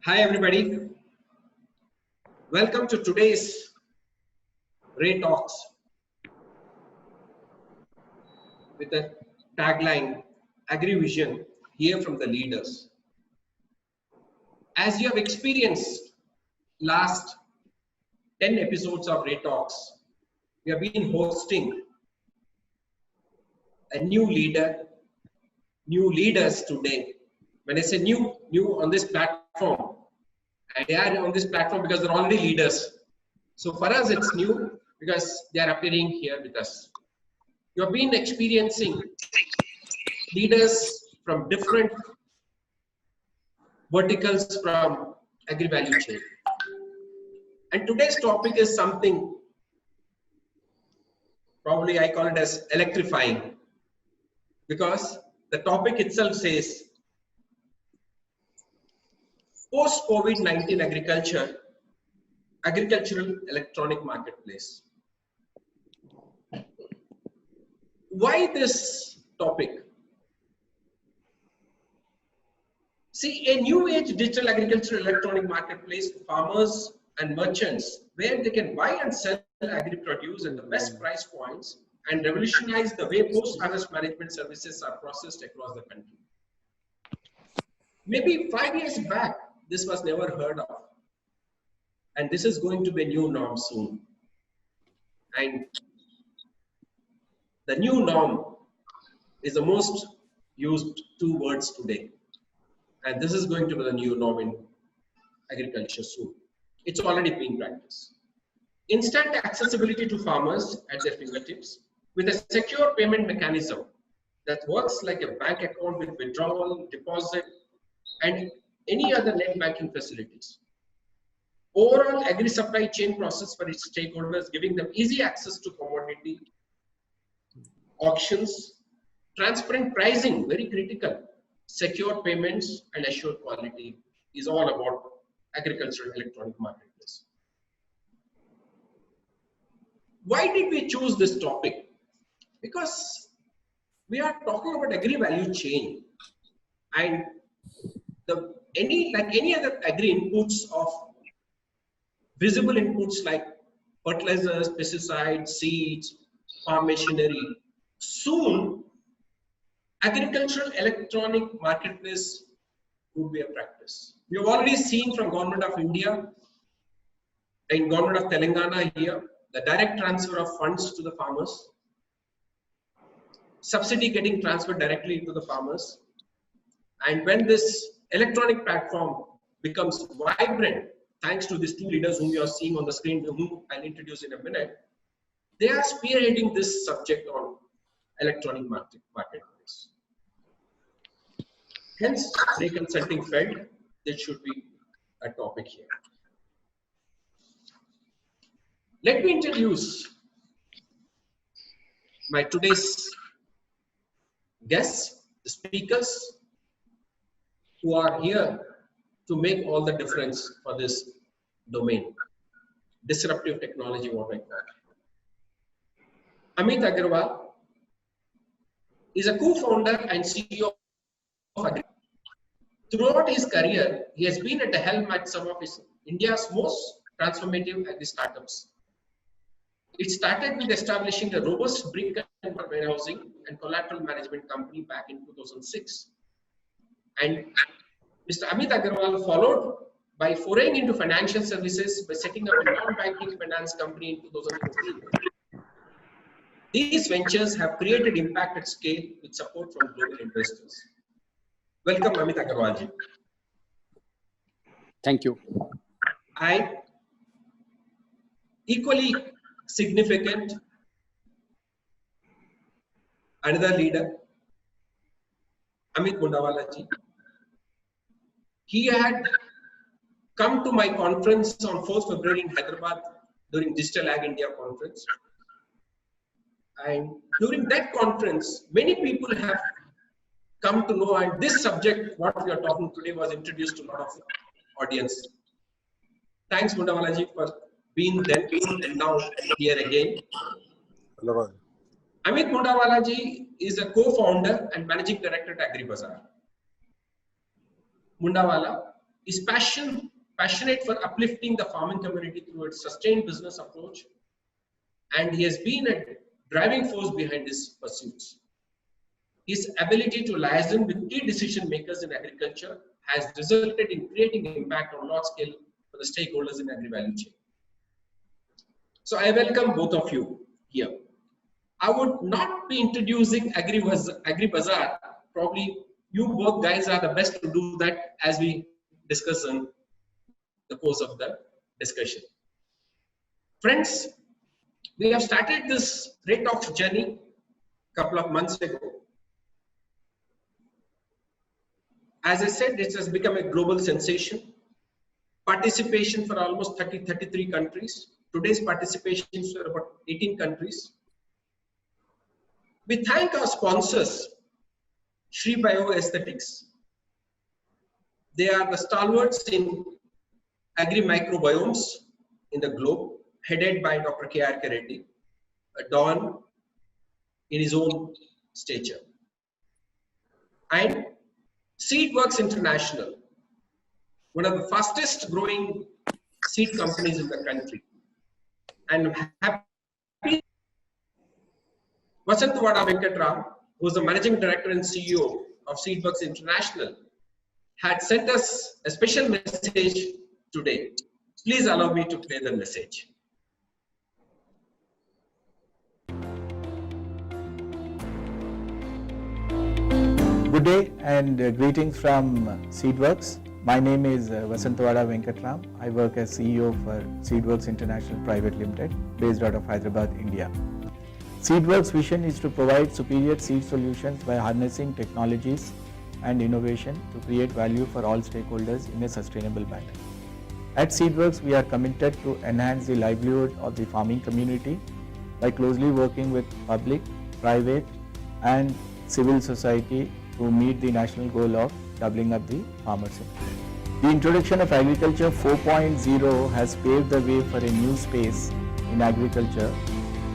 Hi everybody, welcome to today's Ray Talks with the tagline AgriVision, hear from the leaders. As you have experienced last 10 episodes of Ray Talks, we have been hosting a new leaders today. When I say new on this platform, and they are on this platform because they're already leaders. So for us, it's new because they are appearing here with us. You have been experiencing leaders from different verticals from agri-value chain. And today's topic is something, probably I call it as electrifying, because the topic itself says post-COVID-19 agricultural electronic marketplace. Why this topic? See, a new age digital agricultural electronic marketplace for farmers and merchants where they can buy and sell agri-produce at the best price points and revolutionize the way post-harvest management services are processed across the country. Maybe 5 years back, this was never heard of. And this is going to be a new norm soon. And the new norm is the most used two words today. And this is going to be the new norm in agriculture soon. It's already being practiced. Instant accessibility to farmers at their fingertips with a secure payment mechanism that works like a bank account with withdrawal, deposit, and any other net banking facilities. Overall agri-supply chain process for its stakeholders, giving them easy access to commodity, auctions, transparent pricing, very critical, secure payments, and assured quality is all about agricultural electronic marketplace. Why did we choose this topic? Because we are talking about agri-value chain, and like any other agri inputs of visible inputs like fertilizers, pesticides, seeds, farm machinery. Soon, agricultural electronic marketplace would be a practice. We have already seen from Government of India and Government of Telangana here, the direct transfer of funds to the farmers, subsidy getting transferred directly to the farmers. And when this electronic platform becomes vibrant, thanks to these two leaders whom you are seeing on the screen, whom I'll introduce in a minute, they are spearheading this subject on electronic marketplace. Hence, Ray Consulting felt there should be a topic here. Let me introduce my today's guests, the speakers who are here to make all the difference for this domain. Disruptive technology, what I call. Amit Agarwal is a co-founder and CEO of Agri. Throughout his career, he has been at the helm at some of India's most transformative agri startups. It started with establishing a robust brick and mortar warehousing and collateral management company back in 2006. And Mr. Amit Agarwal followed by foraying into financial services by setting up a non-banking finance company in 2014. These ventures have created impact at scale with support from global investors. Welcome, Amit Agarwal ji. Thank you. Equally significant, another leader, Amit Mundawala ji. He had come to my conference on 4th February in Hyderabad during Digital Ag India conference. And during that conference, many people have come to know, and this subject, what we are talking today, was introduced to a lot of audience. Thanks, Mundawala ji, for being there and now here again. Hello. Amit Mundawala ji is a co-founder and managing director at AgriBazaar. Mundawala is passionate for uplifting the farming community through its sustained business approach, and he has been a driving force behind his pursuits. His ability to liaison with key decision makers in agriculture has resulted in creating impact on large scale for the stakeholders in agri value chain. So I welcome both of you here. I would not be introducing AgriBazaar. Probably you both guys are the best to do that as we discuss in the course of the discussion. Friends, we have started this Ray Talks journey a couple of months ago. As I said, it has become a global sensation. Participation for almost 33 countries. Today's participation is for about 18 countries. We thank our sponsors, Shri Bio Aesthetics. They are the stalwarts in agri-microbiomes in the globe, headed by Dr. K.R.K. Reddy, a Don in his own stature. And Seedworks International, one of the fastest growing seed companies in the country. And happy Vasantwada Venkatram, who is the Managing Director and CEO of Seedworks International, had sent us a special message today. Please allow me to play the message. Good day and greetings from Seedworks. My name is Vasantwada Venkatram. I work as CEO for Seedworks International Private Limited, based out of Hyderabad, India. Seedworks' vision is to provide superior seed solutions by harnessing technologies and innovation to create value for all stakeholders in a sustainable manner. At Seedworks, we are committed to enhance the livelihood of the farming community by closely working with public, private, and civil society to meet the national goal of doubling up the farmer sector. The introduction of Agriculture 4.0 has paved the way for a new space in agriculture,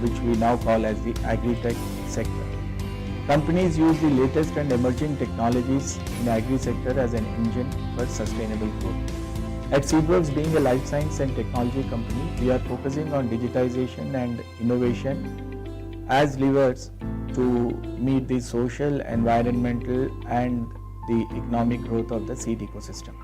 which we now call as the agri-tech sector. Companies use the latest and emerging technologies in agri-sector as an engine for sustainable growth. At Seedworks, being a life science and technology company, we are focusing on digitization and innovation as levers to meet the social, environmental, and the economic growth of the seed ecosystem.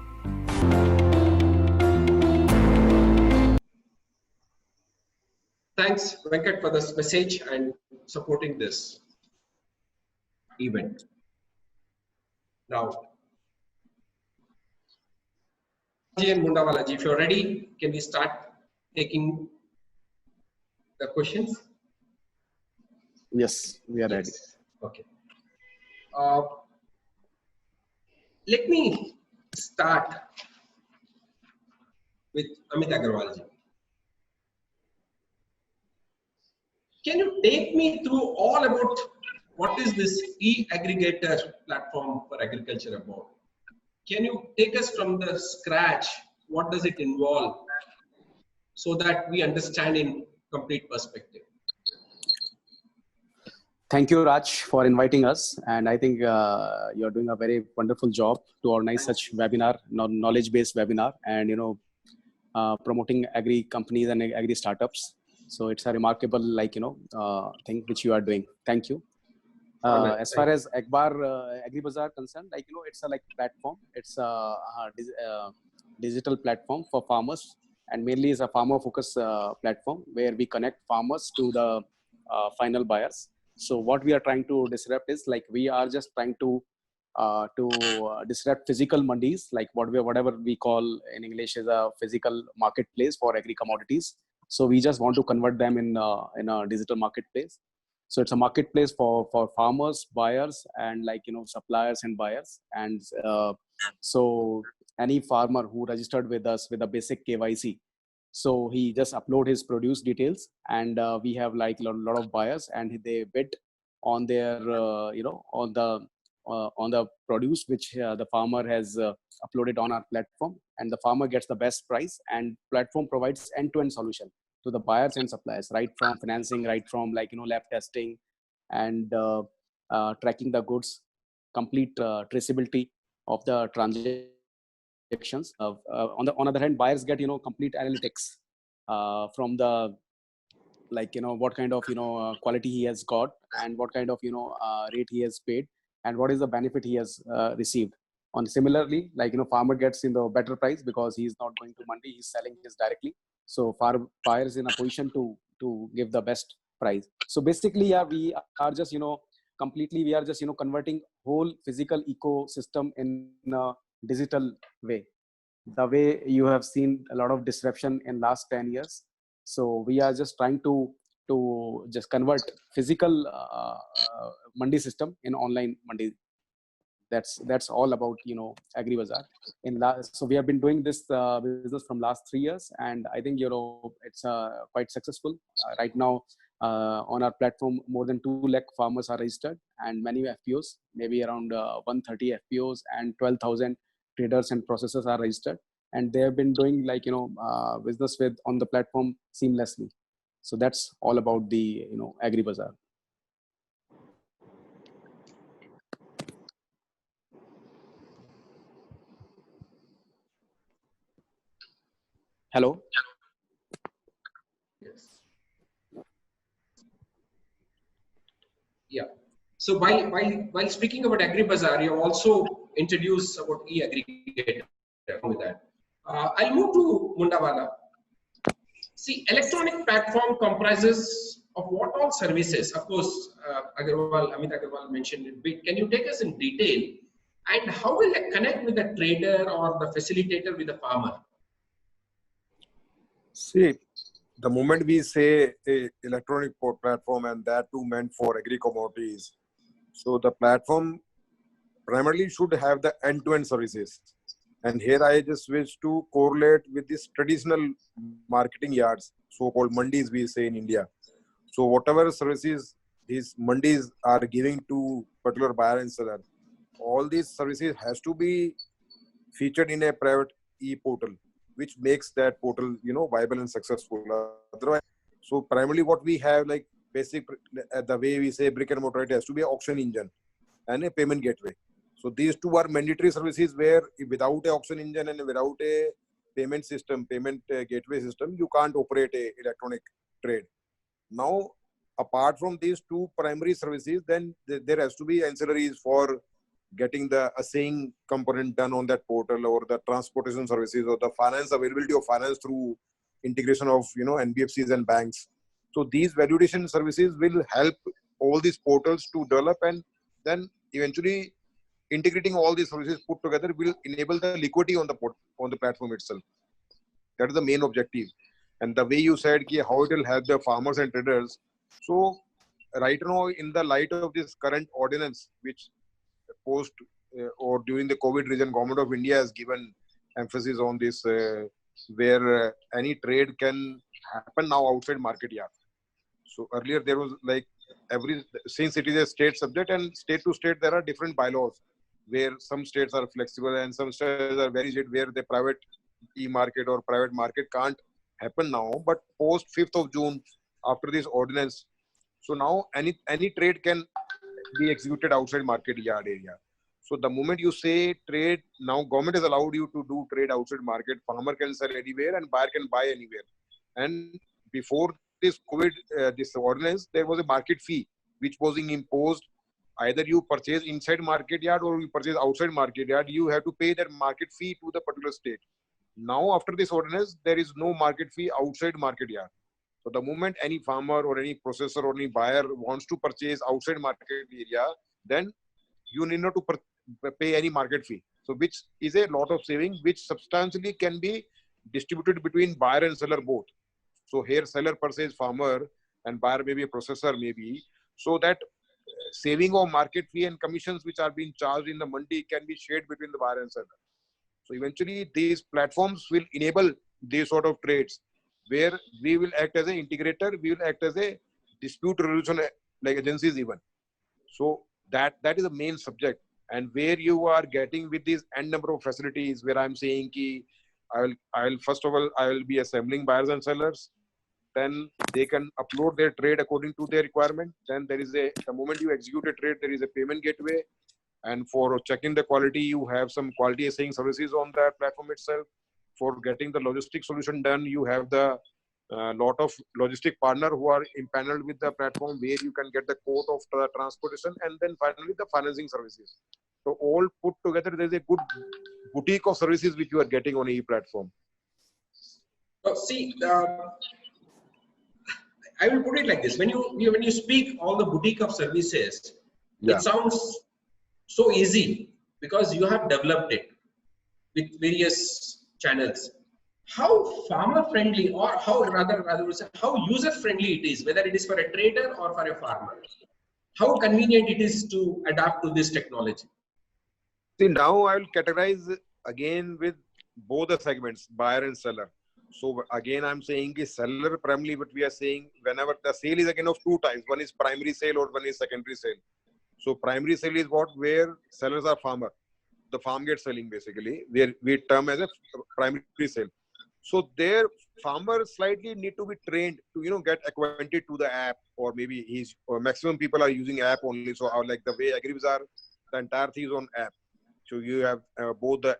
Thanks, Venkat, for this message and supporting this event. Now, and Mundawalaji, if you're ready, can we start taking the questions? Yes, we are ready. Okay. Let me start with Amit Agarwalji. Can you take me through all about what is this e-aggregator platform for agriculture about? Can you take us from the scratch? What does it involve so that we understand in complete perspective? Thank you, Raj, for inviting us. And I think you're doing a very wonderful job to organize such webinar, knowledge-based webinar, and promoting agri companies and agri startups. So it's a remarkable, thing which you are doing. Thank you. As far as AgriBazaar concerned, it's a platform. It's a digital platform for farmers, and mainly is a farmer-focused platform where we connect farmers to the final buyers. So what we are trying to disrupt is we are just trying to disrupt physical mandis, whatever we call in English is a physical marketplace for agri commodities. So we just want to convert them in a digital marketplace. So it's a marketplace for farmers, buyers, and suppliers and buyers. And so any farmer who registered with us with a basic KYC, so he just upload his produce details, and we have a lot of buyers, and they bid on their on the produce which the farmer has uploaded on our platform, and the farmer gets the best price, and platform provides end-to-end solution to the buyers and suppliers, right from financing, right from lab testing, and tracking the goods, complete traceability of the transaction projections. On the other hand, buyers get complete analytics from the what kind of quality he has got, and what kind of rate he has paid, and what is the benefit he has received. On similarly, farmer gets in the better price because he is not going to mandi, he's selling his directly. So buyer is in a position to give the best price. So basically, yeah, we are just converting whole physical ecosystem in a digital way. The way you have seen a lot of disruption in last 10 years. So we are just trying to just convert physical mandi system in online mandi. That's all about AgriBazaar. So we have been doing this business from last 3 years, and I think it's quite successful. Right now, on our platform, more than 2 lakh farmers are registered, and many FPOs, maybe around 130 FPOs and 12,000 traders and processors are registered, and they have been doing business with on the platform seamlessly. So that's all about the AgriBazaar. Hello. Yes. Yeah. So while speaking about AgriBazaar, you also introduced about e-aggregator with that. I'll move to Mundawala. See, electronic platform comprises of what all services? Of course, Amit Agarwal mentioned it bit. Can you take us in detail? And how will it connect with the trader or the facilitator with the farmer? See, the moment we say a electronic platform, and that too meant for agri-commodities, so the platform primarily should have the end-to-end services. And here I just wish to correlate with these traditional marketing yards, so-called mandis we say in India. So whatever services these mandis are giving to particular buyer and seller, all these services has to be featured in a private e-portal, which makes that portal viable and successful. Otherwise, so primarily what we have, like basic, the way we say brick and mortar, it has to be an auction engine and a payment gateway. So these two are mandatory services where without a auction engine and without a payment system, payment gateway system, you can't operate a electronic trade. Now, apart from these two primary services, then there has to be ancillaries for getting the assaying component done on that portal, or the transportation services, or the finance, availability of finance through integration of NBFCs and banks. So these validation services will help all these portals to develop, and then eventually integrating all these services put together will enable the liquidity on the platform itself. That is the main objective. And the way you said how it will help the farmers and traders. So right now, in the light of this current ordinance, which post or during the COVID region, Government of India has given emphasis on this, where any trade can happen now outside market yard. So earlier there was since it is a state subject, and state to state there are different bylaws, where some states are flexible and some states are very rigid, where the private e-market or private market can't happen now. But post 5th of June, after this ordinance, so now any trade can be executed outside market yard area. So the moment you say trade, now government has allowed you to do trade outside market, farmer can sell anywhere and buyer can buy anywhere. And before this COVID, this ordinance, there was a market fee which was being imposed. Either you purchase inside market yard or you purchase outside market yard, you have to pay that market fee to the particular state. Now after this ordinance, there is no market fee outside market yard. So the moment any farmer or any processor or any buyer wants to purchase outside market area, then you need not to pay any market fee. So which is a lot of saving, which substantially can be distributed between buyer and seller both. So here seller purchase farmer and buyer maybe a processor maybe. So that saving of market fee and commissions which are being charged in the mandi can be shared between the buyer and seller. So eventually these platforms will enable these sort of trades, where we will act as an integrator, we will act as a dispute resolution like agencies even. So that is the main subject, and where you are getting with these n number of facilities, where I'm saying I will first of all I will be assembling buyers and sellers, then they can upload their trade according to their requirement. Then there is the moment you execute a trade, there is a payment gateway, And for checking the quality, you have some quality assessing services on that platform itself. For getting the logistic solution done, you have the lot of logistic partner who are impaneled with the platform where you can get the quote of the transportation, and then finally the financing services. So all put together, there is a good boutique of services which you are getting on e-platform. See, I will put it like this: when you speak all the boutique of services, Yeah. it sounds so easy because you have developed it with various channels. How farmer friendly, or how how user friendly it is, whether it is for a trader or for a farmer? How convenient it is to adapt to this technology? See, now I will categorize again with both the segments, buyer and seller. So again, I'm saying is seller primarily, but we are saying whenever the sale is again of two types. One is primary sale or one is secondary sale. So primary sale is what, where sellers are farmer. The farm gets selling basically, where we term as a primary sale. So there farmers slightly need to be trained to, get acquainted to the app, or maybe or maximum people are using app only. So like the way AgriBazaar, the entire thing is on app. So you have both the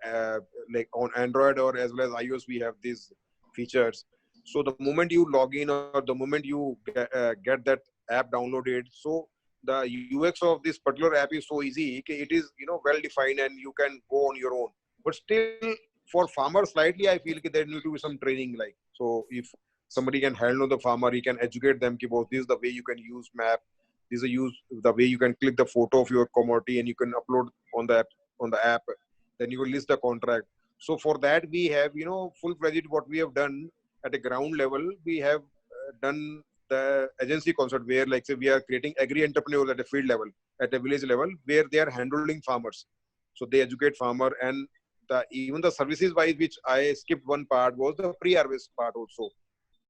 like on Android or as well as iOS, we have these features. So the moment you log in or the moment you get that app downloaded, so the UX of this particular app is so easy. It is well defined and you can go on your own. But still, for farmers, slightly I feel there need to be some training. Like, so if somebody can handle the farmer, he can educate them about this is the way you can use map. This is the way you can click the photo of your commodity and you can upload on the app. Then you will list the contract. So for that we have full-fledged what we have done at a ground level. We have done the agency concept where, like, say, we are creating agri entrepreneurs at a field level, at a village level, where they are handling farmers. So they educate farmer, and even the services wise, which I skipped one part, was the pre-harvest part also.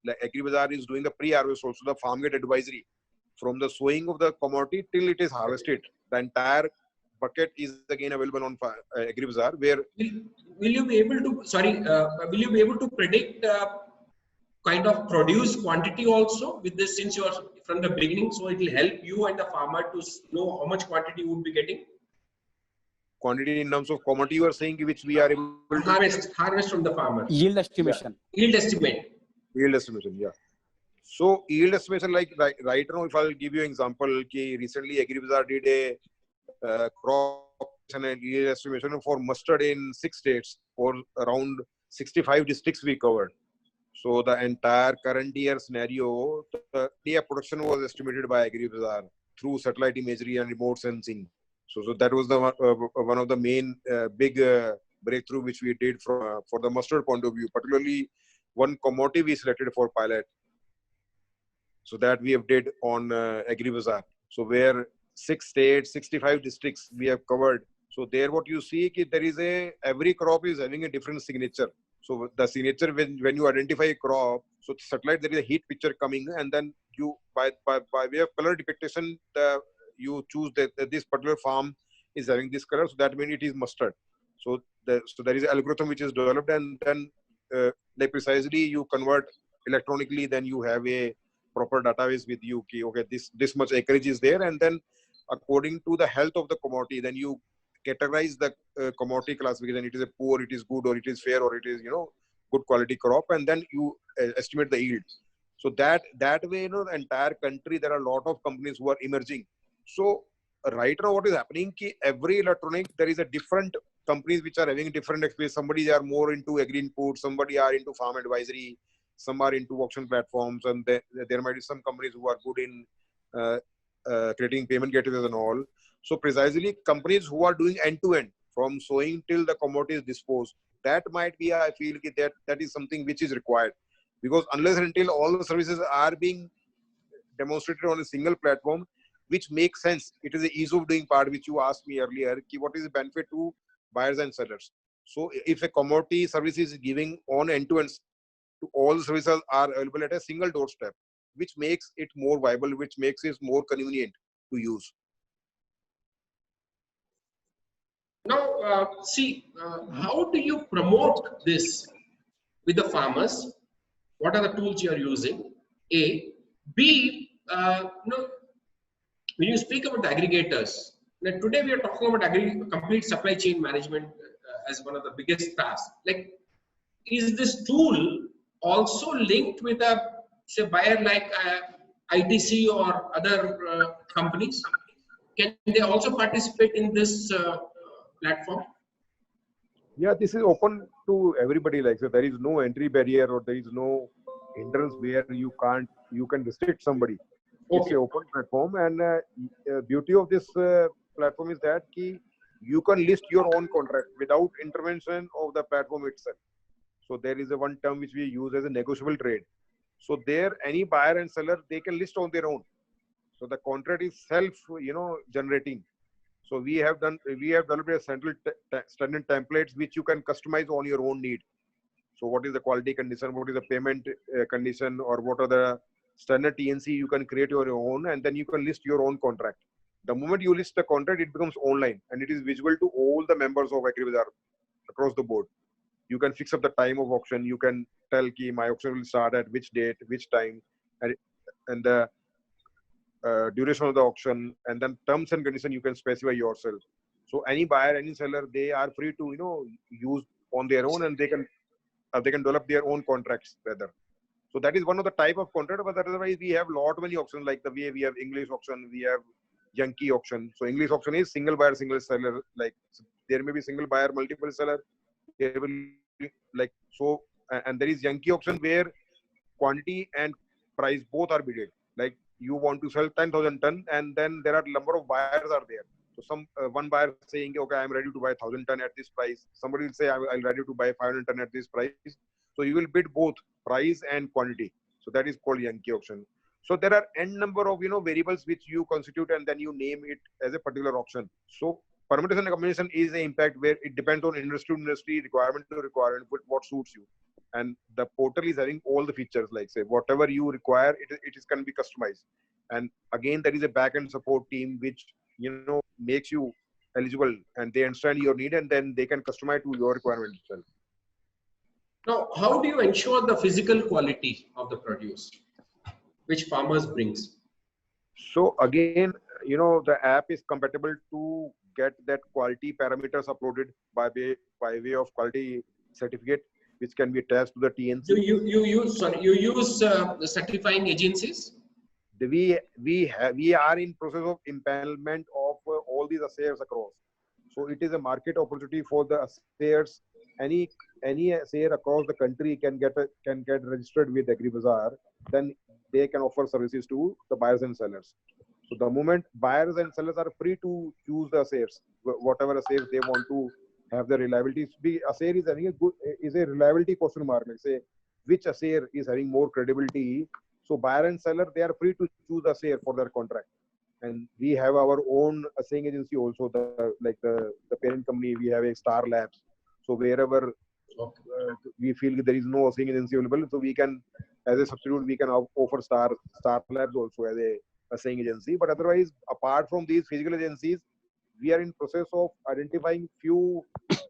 Like AgriBazaar is doing the pre-harvest also, the farm gate advisory from the sowing of the commodity till it is harvested. The entire bucket is again available on AgriBazaar, where Will you be able to? Sorry, will you be able to predict kind of produce quantity also with this, since you are from the beginning? So it will help you and the farmer to know how much quantity you would be getting. Quantity in terms of commodity you are saying, which we are able to harvest from the farmer. Yield estimation. Yeah. Yield estimate. Yield estimation, yeah. So yield estimation, like right now, if I'll give you an example, recently AgriBazaar did a crop and yield estimation for mustard in 6 states, for around 65 districts we covered. So the entire current year scenario, the production was estimated by AgriBazaar through satellite imagery and remote sensing. So that was the one of the main big breakthrough which we did for the mustard point of view. Particularly, one commodity we selected for pilot. So that we have did on AgriBazaar. So where 6 states, 65 districts we have covered. So there, what you see, there is every crop is having a different signature. So the signature, when you identify a crop, so satellite, there is a heat picture coming, and then you by way of color depiction, you choose that this particular farm is having this color, so that means it is mustard. So there is an algorithm which is developed, and then like precisely you convert electronically. Then you have a proper database with you. Okay, this much acreage is there, and then according to the health of the commodity, then you categorize the commodity classification. It is a poor, it is good, or it is fair, or it is good quality crop, and then you estimate the yield. So that way, the entire country, there are a lot of companies who are emerging. So right now, what is happening? Every electronic, there is a different companies which are having different experience. Somebody are more into agri input, somebody are into farm advisory, some are into auction platforms, and there might be some companies who are good in creating payment gateways and all. So precisely, companies who are doing end-to-end from sowing till the commodity is disposed, that might be, I feel, that is something which is required. Because unless and until all the services are being demonstrated on a single platform, which makes sense, it is the ease of doing part which you asked me earlier, what is the benefit to buyers and sellers. So if a commodity service is giving on end-to-end, to all the services are available at a single doorstep, which makes it more viable, which makes it more convenient to use. Now, how do you promote this with the farmers? What are the tools you are using? A. B. When you speak about the aggregators, Now, today we are talking about complete supply chain management as one of the biggest tasks. Like, is this tool also linked with a say buyer like ITC or other companies? Can they also participate in this platform? Yeah, this is open to everybody. Like, so there is no entry barrier or there is no hindrance where you can restrict somebody. It's an open platform, and beauty of this platform is that you can list your own contract without intervention of the platform itself. So there is a one term which we use as a negotiable trade. So there, any buyer and seller, they can list on their own. So the contract is generating. So we have developed a central standard templates which you can customize on your own need. So what is the quality condition, what is the payment condition, or what are the standard TNC, you can create your own, and then you can list your own contract. The moment you list the contract, it becomes online and it is visible to all the members of AgriBazaar across the board. You can fix up the time of auction. You can tell my auction will start at which date, which time, and the duration of the auction, and then terms and conditions you can specify yourself. So any buyer, any seller, they are free to use on their own, and they can develop their own contracts rather. So that is one of the type of contract. But otherwise, we have lot many auctions, like the way we have English auction, we have Yankee auction. So English auction is single buyer, single seller. Like there may be single buyer, multiple seller. There will be like so, and there is Yankee auction where quantity and price both are bidded. Like you want to sell 10,000 ton, and then there are number of buyers are there. So some one buyer saying, okay, I'm ready to buy 1,000 ton at this price. Somebody will say, I'm ready to buy 500 ton at this price. So you will bid both price and quantity. So that is called Yankee auction. So there are n number of variables which you constitute, and then you name it as a particular auction. So permutation and combination is an impact where it depends on industry to industry, requirement to requirement, what suits you. And the portal is having all the features, like say whatever you require, it can be customized. And again, there is a back-end support team which makes you eligible, and they understand your need, and then they can customize to your requirement itself. Now, how do you ensure the physical quality of the produce which farmers brings? So again, the app is compatible to get that quality parameters uploaded by way of quality certificate, which can be attached to the TNC. You use the certifying agencies? We are in process of empanelment of all these assayers across. So it is a market opportunity for the assayers. Any assayer across the country can get registered with AgriBazaar. Then they can offer services to the buyers and sellers. So the moment buyers and sellers are free to choose the assayers, whatever assayers they want to have the reliability. Assayer is having is a reliability question mark. Like say which assayer is having more credibility. So buyer and seller, they are free to choose assayer for their contract. And we have our own assaying agency also. The parent company, we have a Star Labs. So wherever we feel there is no assaying agency available, so we can, as a substitute, we can offer Star Labs also as a assaying agency. But otherwise, apart from these physical agencies, we are in process of identifying few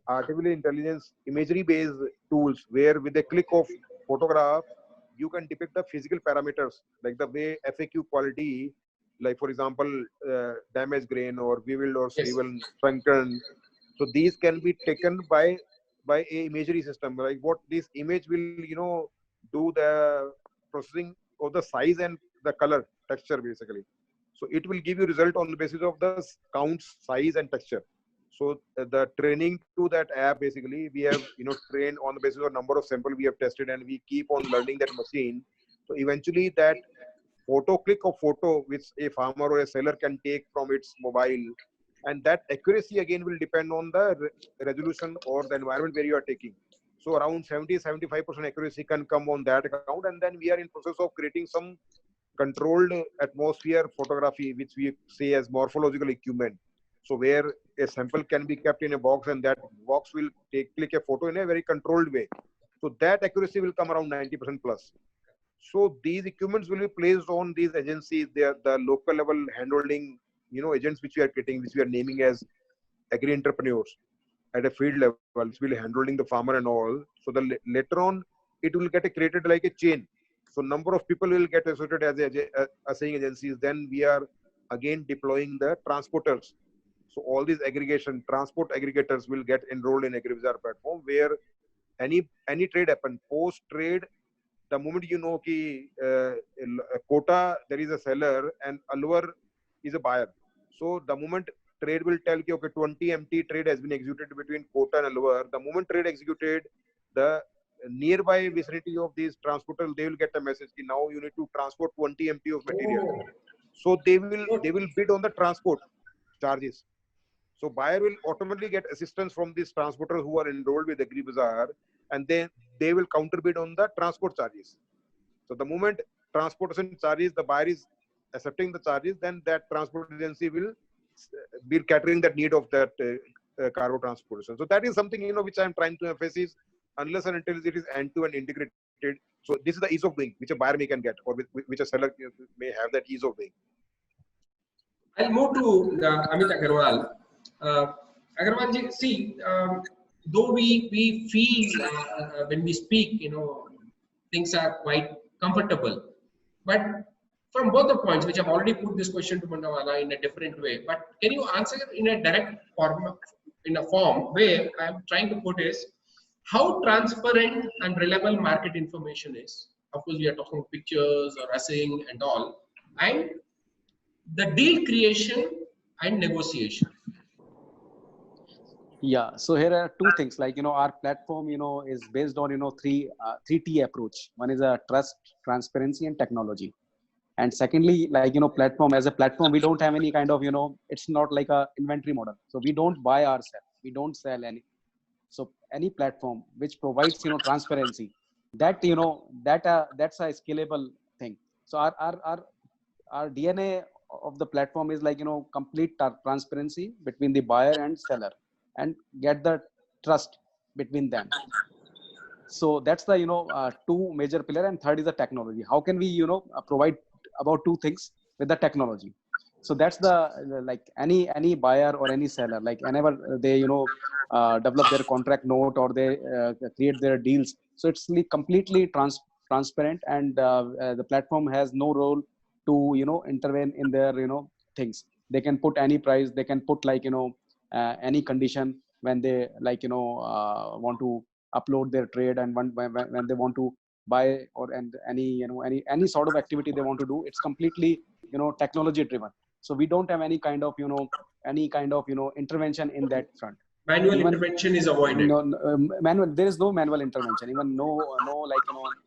artificial intelligence imagery-based tools where with a click of photograph, you can depict the physical parameters, like the way FAQ quality, like for example, damaged grain or weevil or shriveled, shrunken. So these can be taken by a imagery system. Like what this image will, do the processing of the size and the color, texture basically. So it will give you result on the basis of the counts, size and texture. So the training to that app, basically, we have, trained on the basis of number of sample we have tested, and we keep on learning that machine. So eventually that click of photo, which a farmer or a seller can take from its mobile, and that accuracy again will depend on the resolution or the environment where you are taking. So around 70-75% accuracy can come on that account. And then we are in process of creating some controlled atmosphere photography, which we say as morphological equipment. So where a sample can be kept in a box, and that box will click a photo in a very controlled way. So that accuracy will come around 90% plus. So these equipments will be placed on these agencies. They are the local level handholding, agents which we are creating, which we are naming as agri entrepreneurs at a field level, which will be handholding the farmer and all. So later on, it will get created like a chain. So number of people will get associated as assaying agencies. Then we are again deploying the transporters So all these aggregation, transport aggregators will get enrolled in AgriBazaar platform, where any trade happen, post trade, the moment you know ki Kota there is a seller and Alwar is a buyer. So the moment trade will tell ki okay 20 MT trade has been executed between Kota and Alwar, the moment trade executed, the nearby vicinity of these transporters, they will get a message ki now you need to transport 20 MT of material. Oh, So they will bid on the transport charges. So buyer will automatically get assistance from these transporters who are enrolled with AgriBazaar, and then they will counter bid on the transport charges. So the moment transportation charges, the buyer is accepting the charges, then that transport agency will be catering that need of that cargo transportation. So that is something which I am trying to emphasize. Unless and until it is end-to-end integrated, so this is the ease of doing which a buyer may can get, or which a seller may have that ease of doing. I'll move to Amit Agarwal. Agarwal ji, see, though we feel when we speak, things are quite comfortable, but from both the points, which I've already put this question to Mundawala in a different way, but can you answer in a direct form, in a form where I'm trying to put is how transparent and reliable market information is? Of course, we are talking pictures or assaying and all, and the deal creation and negotiation. Yeah, so here are two things, like our platform is based on three T approach. One is a trust, transparency, and technology. And secondly, like platform, as a platform, we don't have any kind of it's not like a inventory model. So we don't buy or sell, we don't sell any. So any platform which provides transparency, that that's a scalable thing. So our DNA of the platform is like complete transparency between the buyer and seller, and get the trust between them. So that's the two major pillar, and third is the technology. How can we provide about two things with the technology? So that's the like any buyer or any seller, like whenever they develop their contract note or they create their deals, so it's completely transparent, and the platform has no role to intervene in their things. They can put any price, they can put like any condition when they like want to upload their trade, and when they want to buy, or any sort of activity they want to do. It's completely technology driven. So we don't have any kind of intervention in that front. Manual intervention is avoided. Manual, there is no manual intervention. Even no like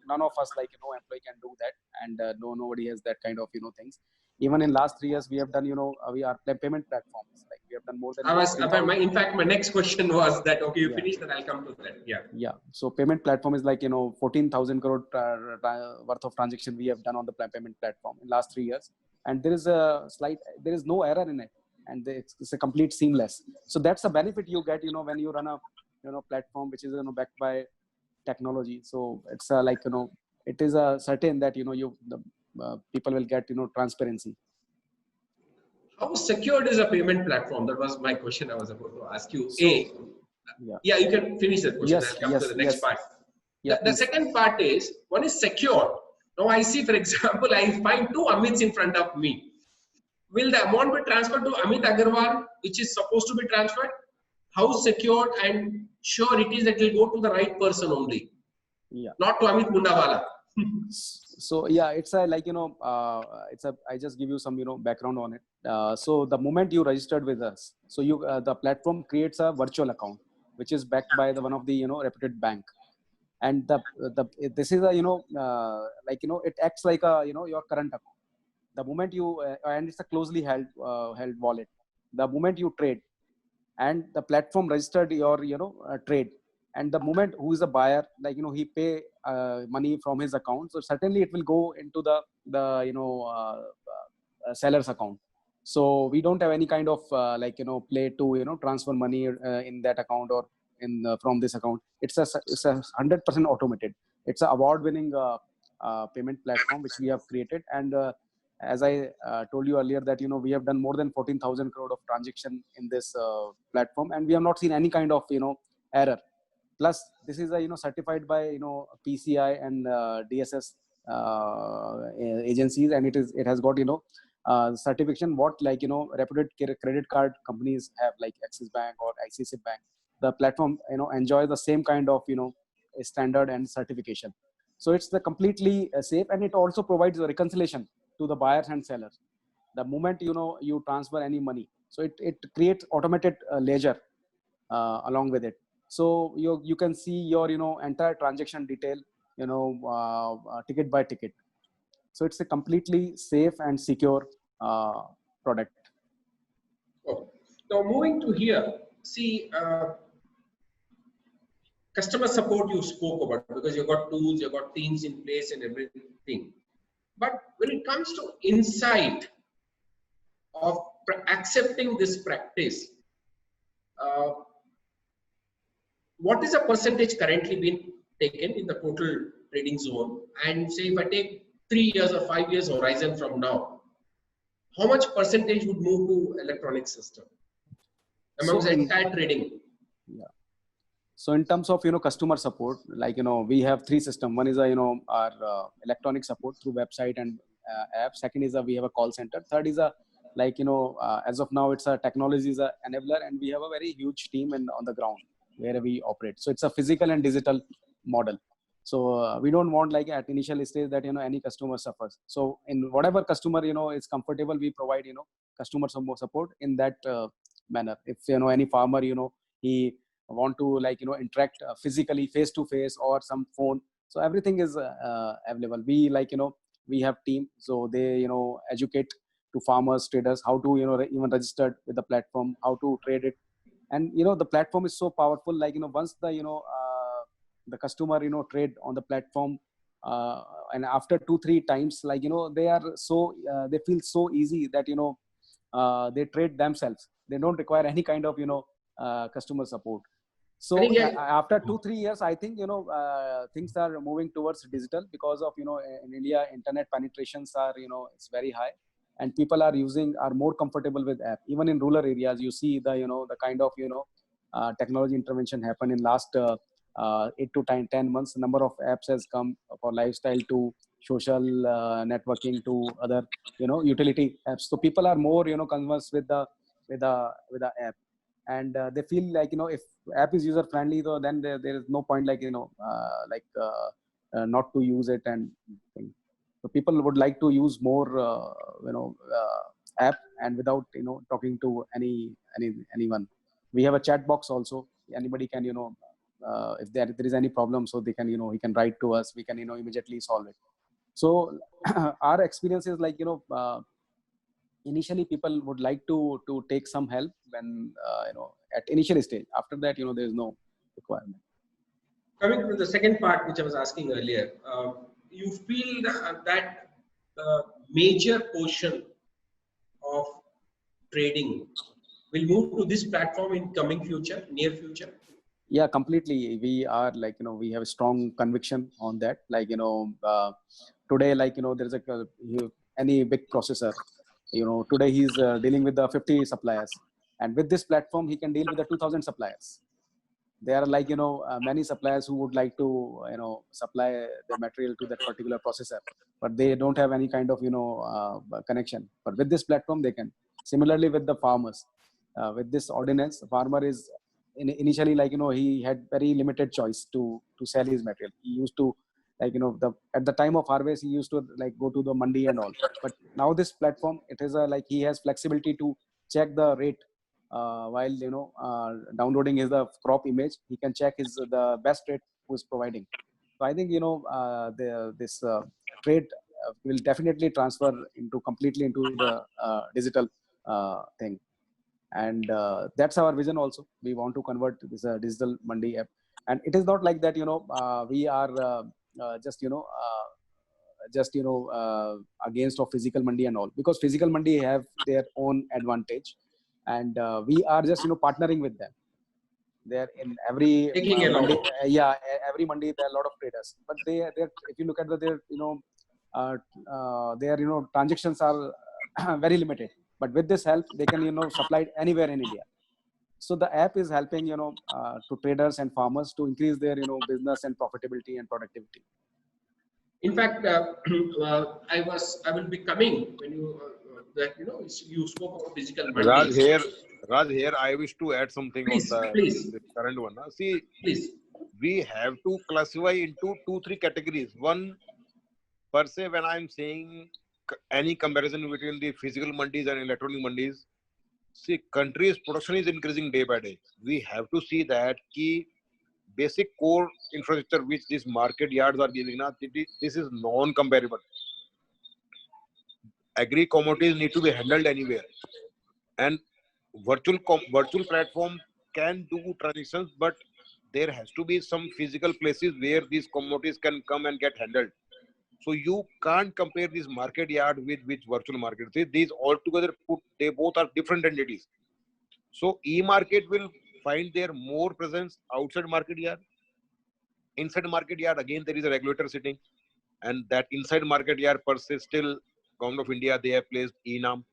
none of us like employee can do that, and nobody has that kind of things. Even in last 3 years, we have done we are payment platforms. Like we have done more than. In fact, my next question was that okay, you finish, then I'll come to that. Yeah. So payment platform is like 14,000 crore worth of transaction we have done on the payment platform in last 3 years, and there is no error in it, and it's a complete seamless. So that's the benefit you get when you run a platform which is backed by technology. So it's like it is certain that people will get transparency. How secured is a payment platform? That was my question I was about to ask you. So, yeah, you can finish that question. I'll come to the next part. The second part is, one is secure. Now I see, for example, I find two Amits in front of me. Will the amount be transferred to Amit Agarwal, which is supposed to be transferred? How secured and sure it is that it will go to the right person only? Yeah. Not to Amit Mundawala. So yeah, it's a like I just give you some background on it. So the moment you registered with us, so you the platform creates a virtual account which is backed by one of the reputed bank, and this is a it acts like a your current account. The moment you and it's a closely held wallet. The moment you trade, and the platform registered your trade, and the moment who is a buyer, like he pay money from his account, so certainly it will go into the seller's account. So we don't have any kind of play to transfer money in that account or in from this account. It's a 100% automated. It's an award-winning payment platform which we have created, and as I told you earlier that we have done more than 14,000 crore of transaction in this platform, and we have not seen any kind of error. Plus, this is certified by PCI and DSS agencies, and it has got certification what like reputed credit card companies have, like Axis Bank or ICICI Bank. The platform enjoy the same kind of standard and certification. So it's the completely safe, and it also provides a reconciliation to the buyers and sellers the moment you transfer any money. So it creates automated ledger along with it. So you can see your entire transaction detail ticket by ticket. So it's a completely safe and secure product. Oh. Now moving to here, see, customer support you spoke about, because you've got tools, you've got teams in place and everything. But when it comes to insight of accepting this practice, what is the percentage currently being taken in the total trading zone? And say if I take 3 years or 5 years horizon from now, how much percentage would move to electronic system amongst the entire trading? Yeah. So in terms of customer support, like we have 3 systems. One is our electronic support through website and app. Second is we have a call center. Third is as of now it's a technology is a enabler, and we have a very huge team on the ground where we operate. So it's a physical and digital model. So we don't want like at initial stage that any customer suffers. So in whatever customer is comfortable, we provide customer support in that manner. If any farmer he want to like interact physically face to face or some phone, so everything is available. We we have team, so they educate to farmers, traders how to even register with the platform, how to trade it. And the platform is so powerful, like once the customer trade on the platform and after 2-3 times, like they are so they feel so easy that they trade themselves. They don't require any kind of customer support. So after 2-3 years, I think things are moving towards digital, because of in India internet penetrations are it's very high, and people are more comfortable with app. Even in rural areas, you see the kind of technology intervention happen in last 8 to 10 months. Number of apps has come for lifestyle to social networking to other utility apps. So people are more conversed with the app, and they feel like if app is user friendly, though, then there is no point like not to use it. And so people would like to use more app, and without talking to anyone. We have a chat box also. Anybody can if there is any problem, so they can he can write to us, we can immediately solve it. So our experience is like initially people would like to take some help when at initial stage. After that there is no requirement. Coming to the second part, which I was asking earlier, you feel that the major portion of trading will move to this platform in coming future, near future? Yeah, completely. We are like we have a strong conviction on that. Like today, like there's any big processor. Today he's dealing with the 50 suppliers, and with this platform he can deal with the 2,000 suppliers. There are like many suppliers who would like to supply the material to that particular processor, but they don't have any kind of connection. But with this platform they can. Similarly with the farmers, with this ordinance, farmer is initially like he had very limited choice to sell his material. He used to like at the time of harvest he used to like go to the mandi and all. But now this platform, it is like he has flexibility to check the rate while downloading his the crop image. He can check the best rate who is providing. So I think this trade will definitely transfer completely into the digital thing. And that's our vision also. We want to convert this digital mandi app. And it is not like that we are just against of physical mandi and all, because physical mandi have their own advantage, and we are just partnering with them. They're in every mandi, every mandi there are a lot of traders, but they're if you look at their their transactions are very limited. But with this help, they can supply it anywhere in India. So the app is helping to traders and farmers to increase their business and profitability and productivity. In fact, I will be coming when you that you spoke about physical Raj mandis. here, I wish to add something Please, on please, the current one. See, please. we have to classify into 2-3 categories. One, per se, when I'm saying any comparison between the physical mandis and electronic mandis, see, country's production is increasing day by day. We have to see that key basic core infrastructure which these market yards are giving. Now, this is non-comparable. Agri commodities need to be handled anywhere, and virtual platform can do transactions, but there has to be some physical places where these commodities can come and get handled. So you can't compare this market yard with virtual market. These altogether they both are different entities. So e-market will find their more presence outside market yard. Inside market yard, again, there is a regulator sitting, and that inside market yard per se still Government of India, they have placed ENAM,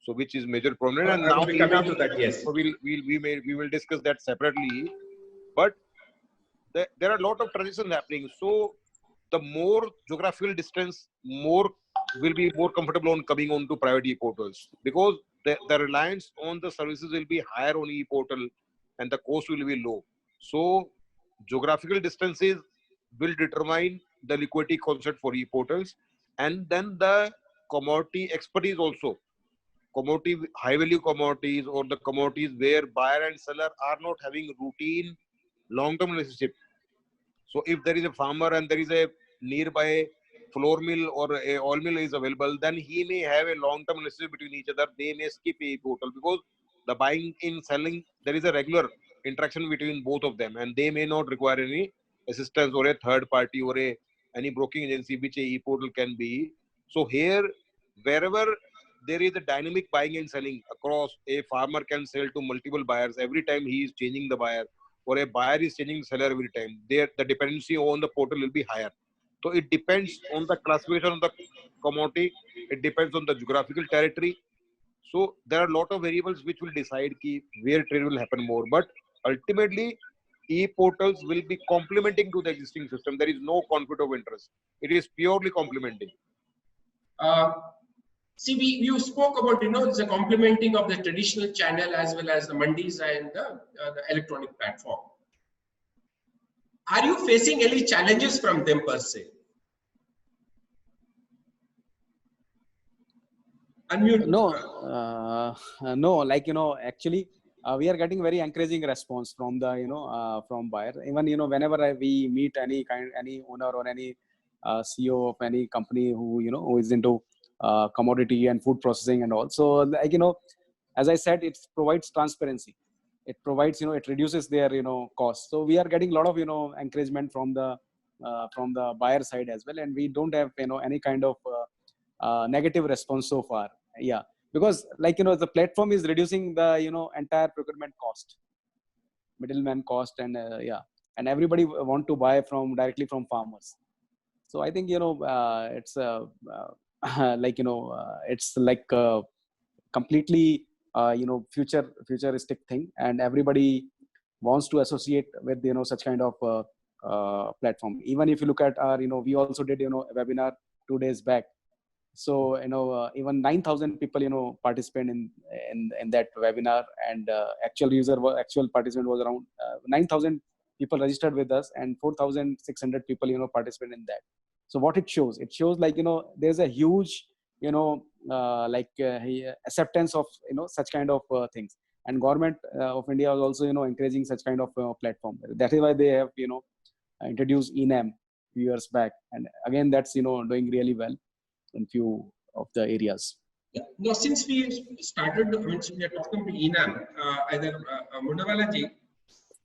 so which is major prominent. And I now will be coming ENAM, to that, yes. so we will discuss that separately. But there are a lot of transitions happening. So the more geographical distance, more will be more comfortable on coming on to private e-portals, because the reliance on the services will be higher on e-portal and the cost will be low. So geographical distances will determine the liquidity concept for e-portals, and then the commodity expertise also. Commodity, high value commodities, or the commodities where buyer and seller are not having routine long-term relationship. So if there is a farmer and there is a nearby flour mill or a oil mill is available, then he may have a long-term relationship between each other. They may skip a portal because the buying in selling, there is a regular interaction between both of them, and they may not require any assistance or a third party or any broking agency which a e-portal can be. So here, wherever there is a dynamic buying and selling across, a farmer can sell to multiple buyers every time he is changing the buyer, or a buyer is changing the seller every time. There, the dependency on the portal will be higher. So it depends on the classification of the commodity. It depends on the geographical territory. So there are a lot of variables which will decide where trade will happen more. But ultimately, e-portals will be complementing to the existing system. There is no conflict of interest. It is purely complementing. See, you spoke about the complementing of the traditional channel as well as the mandis and the electronic platform. Are you facing any challenges from them per se? Unmute. No, like actually we are getting very encouraging response from the from buyer. Even whenever we meet any owner or any CEO of any company who is into commodity and food processing and all. So like as I said, it provides transparency. It provides it reduces their costs. So we are getting a lot of encouragement from the buyer side as well, and we don't have any kind of negative response so far. Yeah, because like the platform is reducing the entire procurement cost, middleman cost, and and everybody want to buy directly from farmers. So I think it's like it's like completely futuristic thing, and everybody wants to associate with such kind of platform. Even if you look at our we also did a webinar 2 days back. So even 9,000 people participate in that webinar, and actual participant was around 9,000 people registered with us, and 4,600 people participate in that. So what it shows like there's a huge acceptance of such kind of things, and government of India is also encouraging such kind of platform. That is why they have introduced ENAM few years back, and again that's doing really well in few of the areas. Yeah. Now, since we started, since we are talking to ENAM, either Mundawala ji,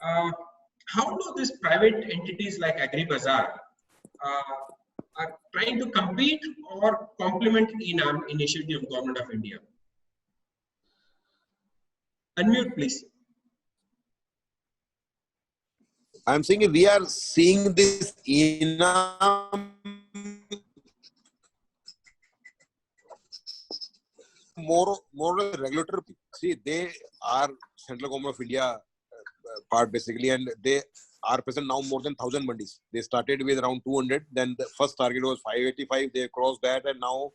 how do these private entities like AgriBazaar are trying to compete or complement ENAM initiative of Government of India? Unmute, please. I'm saying we are seeing this ENAM more regulatory. See, they are Central Government of India part basically, and they are present now more than 1,000 mandis. They started with around 200, then the first target was 585. They crossed that, and now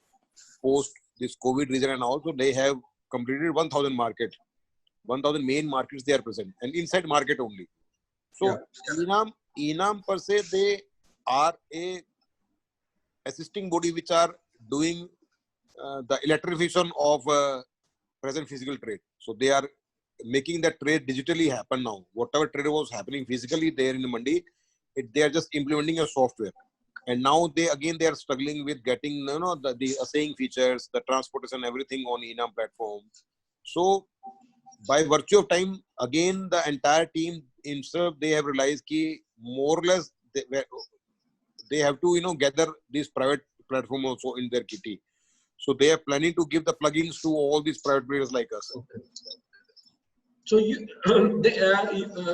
post this COVID region and also they have completed 1,000 market, 1,000 main markets they are present and inside market only. So Enam per se, they are a assisting body which are doing the electrification of present physical trade. So they are making that trade digitally happen now. Whatever trade was happening physically there in the mandi, they are just implementing a software. And now they are struggling with getting the assaying features, the transportation, everything on Enam platform. So by virtue of time, again the entire team itself, they have realized that more or less they have to gather this private platform also in their kitty. So they are planning to give the plugins to all these private players like us. Okay. So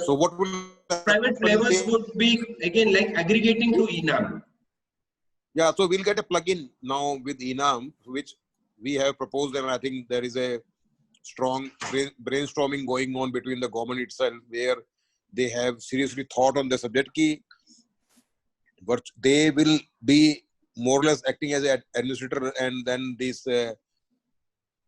So what will private players would be again like aggregating to Enam. Yeah, so we'll get a plugin now with Enam, which we have proposed, and I think there is a strong brainstorming going on between the government itself, where they have seriously thought on the subject. But they will be more or less acting as an administrator, and then this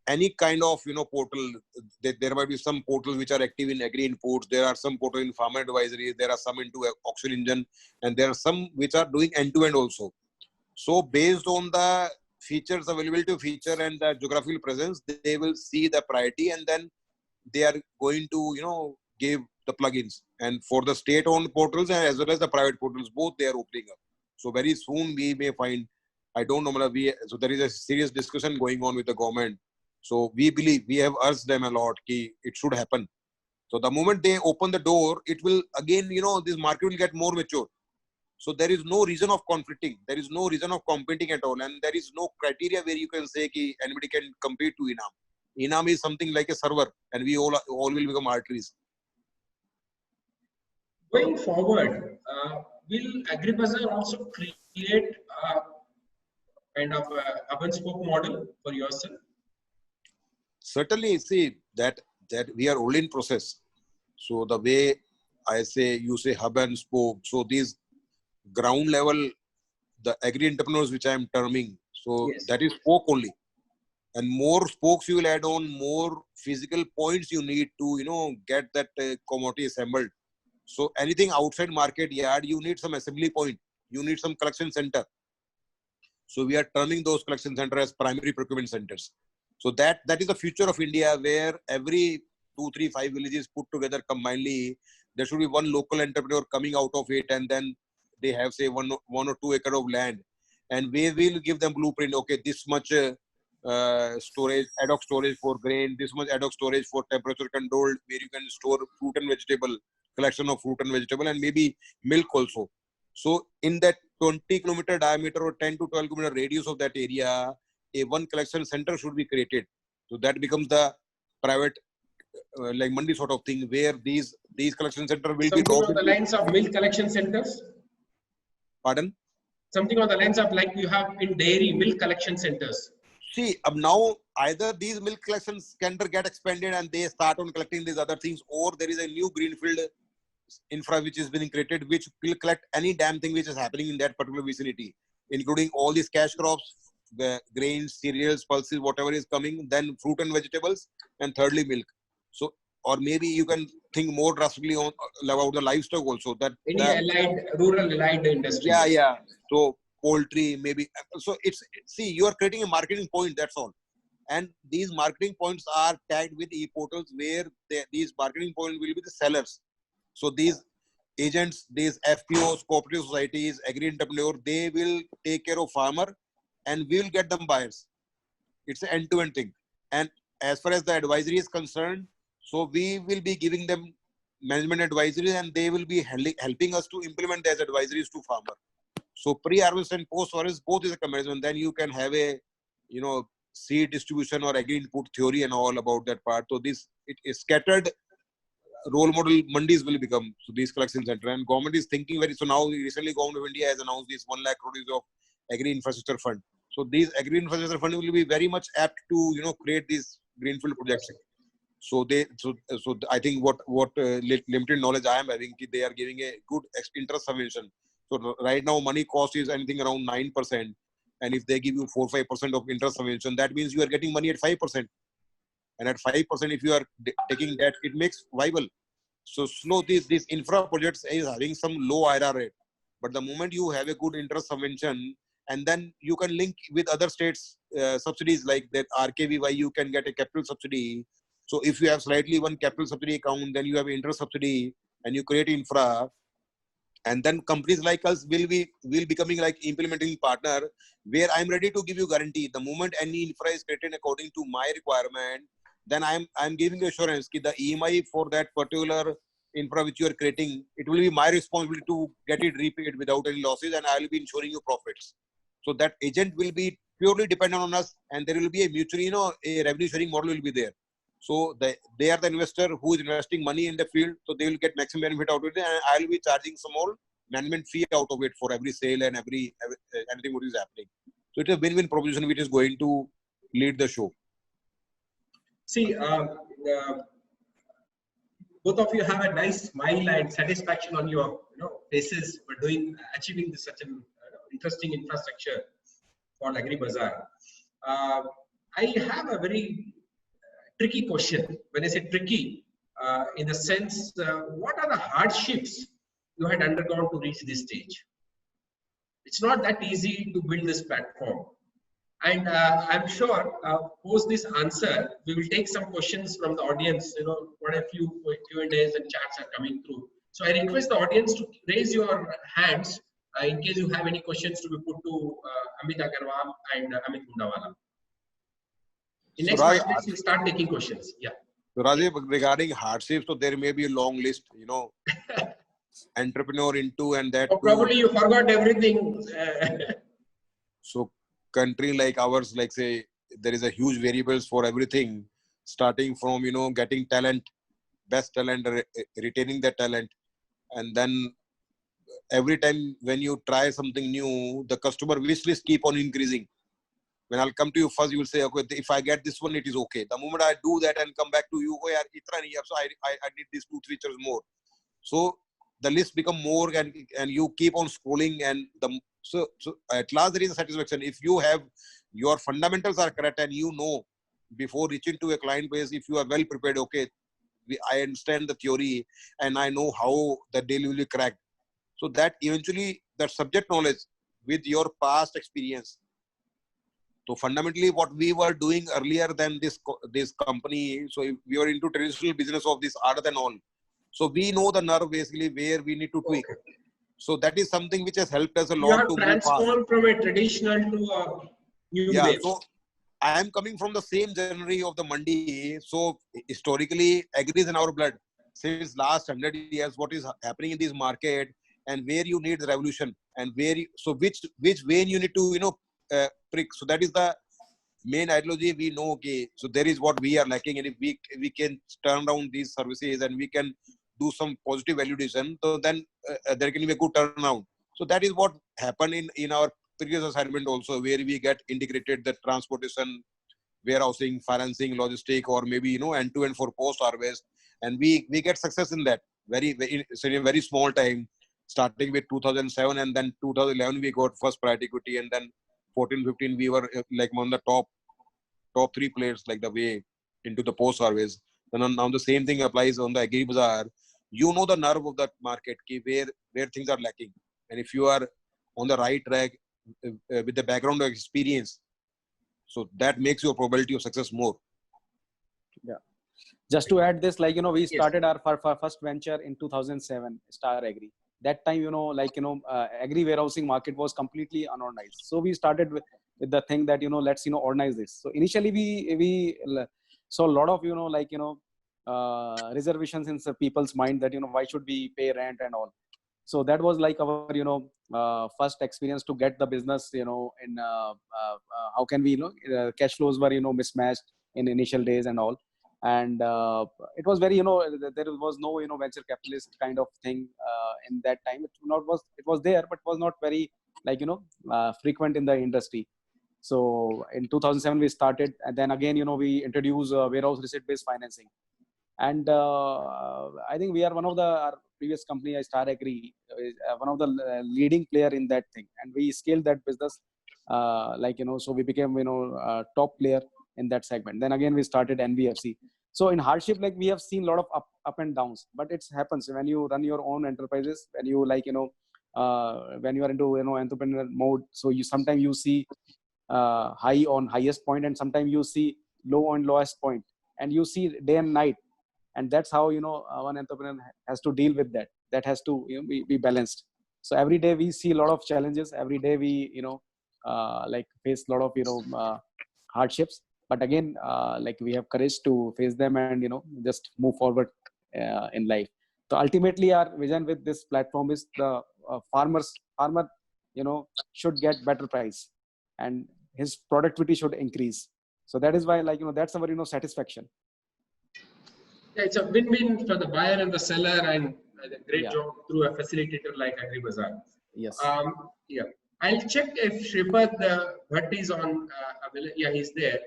any kind of portal. There might be some portals which are active in agri inputs. There are some portals in farmer advisory. There are some into auction engine, and there are some which are doing end-to-end also. So based on the features, availability of feature and the geographical presence, they will see the priority, and then they are going to give the plugins. And for the state-owned portals and as well as the private portals, both they are opening up. So very soon we may find, I don't know, so there is a serious discussion going on with the government. So we believe, we have urged them a lot that it should happen. So the moment they open the door, it will again, this market will get more mature. So there is no reason of conflicting. There is no reason of competing at all. And there is no criteria where you can say that anybody can compete to Enam. Enam is something like a server, and we all will become arteries. Going forward, will AgriBazaar also create a kind of a hub and spoke model for yourself? Certainly, see that we are only in process. So the way I say, you say hub and spoke. So these ground level, the agri entrepreneurs which I am terming, so Yes. that is spoke only, and more spokes you will add on, more physical points you need to get that commodity assembled. So anything outside market yard, you need some assembly point, you need some collection center. So we are turning those collection centers as primary procurement centers. So that is the future of India, where every 2, 3, 5 villages put together combinedly, there should be one local entrepreneur coming out of it, and then they have say 1 or 2 acre of land, and we will give them blueprint. Okay, this much storage, ad hoc storage for grain, this much ad hoc storage for temperature controlled, where you can store fruit and vegetable, collection of fruit and vegetable, and maybe milk also. So in that 20 kilometer diameter or 10 to 12 kilometer radius of that area, a one collection center should be created. So that becomes the private like mandi sort of thing, where these collection center will Something be on the lines of milk collection centers? Pardon? Something on the lines of like you have in dairy milk collection centers. See, now either these milk collection center get expanded and they start on collecting these other things, or there is a new greenfield infra which is being created, which will collect any damn thing which is happening in that particular vicinity, including all these cash crops, the grains, cereals, pulses, whatever is coming, then fruit and vegetables, and thirdly milk. So, or maybe you can think more drastically on about the livestock also. Rural allied industry. Yeah. So poultry, maybe. So see, you are creating a marketing point. That's all. And these marketing points are tagged with e-portals, where these marketing points will be the sellers. So these agents, these FPOs, cooperative societies, agri entrepreneur, they will take care of farmer, and we will get them buyers. It's an end-to-end thing. And as far as the advisory is concerned, so we will be giving them management advisories, and they will be helping us to implement those advisories to farmer. So pre-harvest and post-harvest, both is a management. Then you can have a, seed distribution or agri input theory and all about that part. So it is scattered role model mandis will become. So these collection center, and government is thinking so now recently government of India has announced this 1 lakh crores of agri infrastructure fund. So these agri infrastructure fund will be very much apt to, create these greenfield projects. So I think what limited knowledge I am having, they are giving a good interest subvention. So right now money cost is anything around 9%, and if they give you 4-5% of interest subvention, that means you are getting money at 5%. And at 5%, if you are taking that, it makes viable. So slow these infra projects is having some low IRR rate. But the moment you have a good interest subvention, and then you can link with other states subsidies like that RKVY, you can get a capital subsidy. So if you have slightly one capital subsidy account, then you have interest subsidy, and you create infra. And then companies like us will becoming like implementing partner, where I'm ready to give you guarantee. The moment any infra is created according to my requirement, then I'm giving you assurance that the EMI for that particular infra which you are creating, it will be my responsibility to get it repaid without any losses, and I will be ensuring you profits. So that agent will be purely dependent on us, and there will be a mutual, a revenue sharing model will be there. So they are the investor who is investing money in the field, so they will get maximum benefit out of it, and I will be charging some more management fee out of it for every sale and every anything what is happening. So it's a win-win proposition which is going to lead the show. See, both of you have a nice smile and satisfaction on your faces for achieving such an interesting infrastructure for AgriBazaar. I have a very tricky question. When I say tricky, in the sense, what are the hardships you had undergone to reach this stage? It's not that easy to build this platform. And I'm sure post this answer, we will take some questions from the audience. Quite a few Q&As and chats are coming through. So I request the audience to raise your hands in case you have any questions to be put to Amit Agarwal and Amit Mundawala. In next 5 minutes, we'll start taking questions. Yeah. So Rajiv, regarding hardships, so there may be a long list, entrepreneur into and that. Or probably you forgot everything. So country like ours, like say, there is a huge variables for everything, starting from, getting talent, best talent, retaining that talent. And then every time when you try something new, the customer wish list keep on increasing. When I'll come to you first, you will say, okay, if I get this one, it is okay. The moment I do that and come back to you, oh, yaar, itra nahi, so I need these 2 features more. So the list become more, and you keep on scrolling, and so at last there is a satisfaction. If you have your fundamentals are correct, and before reaching to a client base, if you are well prepared, okay, I understand the theory and I know how the deal will be cracked. So that eventually that subject knowledge with your past experience. So fundamentally, what we were doing earlier than this company, so we were into traditional business of this art and all. So we know the nerve basically where we need to tweak. Okay. So that is something which has helped us a lot. You have transformed from a traditional to a new wave. So I am coming from the same journey of the Mandi. So historically, agri is in our blood. Since last 100 years, what is happening in this market and where you need the revolution and which way you need to prick. So that is the main ideology. We know, okay, so there is what we are lacking, and if we can turn around these services and we can do some positive value addition, so then there can be a good turnaround. So that is what happened in our previous assignment also, where we get integrated the transportation, warehousing, financing, logistic, or maybe end-to-end for post harvest, and we get success in that in a very small time, starting with 2007, and then 2011 we got first priority equity, and then 14-15 we were like one of the top 3 players like the way into the post harvest. Then now the same thing applies on the AgriBazaar. The nerve of that market, where things are lacking, and if you are on the right track with the background of experience, so that makes your probability of success more. Yeah. Just to add this, we started our first venture in 2007, Star Agri. That time, agri warehousing market was completely unorganized. So we started with the thing that, let's, organize this. So initially we saw a lot of, reservations in people's mind that, why should we pay rent and all. So that was like our, first experience to get the business, how can we, cash flows were, mismatched in initial days and all. And it was very, there was no, venture capitalist kind of thing in that time. It was there, but was not very, frequent in the industry. So in 2007 we started, and then again, we introduced warehouse receipt-based financing. And I think we are one of our previous company, Star Agri, one of the leading player in that thing. And we scaled that business like, so we became, top player in that segment. Then again, we started NBFC. So in hardship, like we have seen a lot of up and downs, but it happens when you run your own enterprises, when you like, when you are into, entrepreneur mode. So you sometimes you see high on highest point, and sometimes you see low on lowest point, and you see day and night. And that's how, one entrepreneur has to deal with that. That has to, be balanced. So every day we see a lot of challenges. Every day we, like face a lot of, hardships. But again, like we have courage to face them and, just move forward in life. So ultimately, our vision with this platform is the farmer, should get better price, and his productivity should increase. So that is why, like, that's our, satisfaction. Yeah, it's a win-win for the buyer and the seller, and a great Yeah. job through a facilitator like AgriBazaar. Yes. Yeah, I'll check if Shripad Bhatt is on. Yeah, he's there.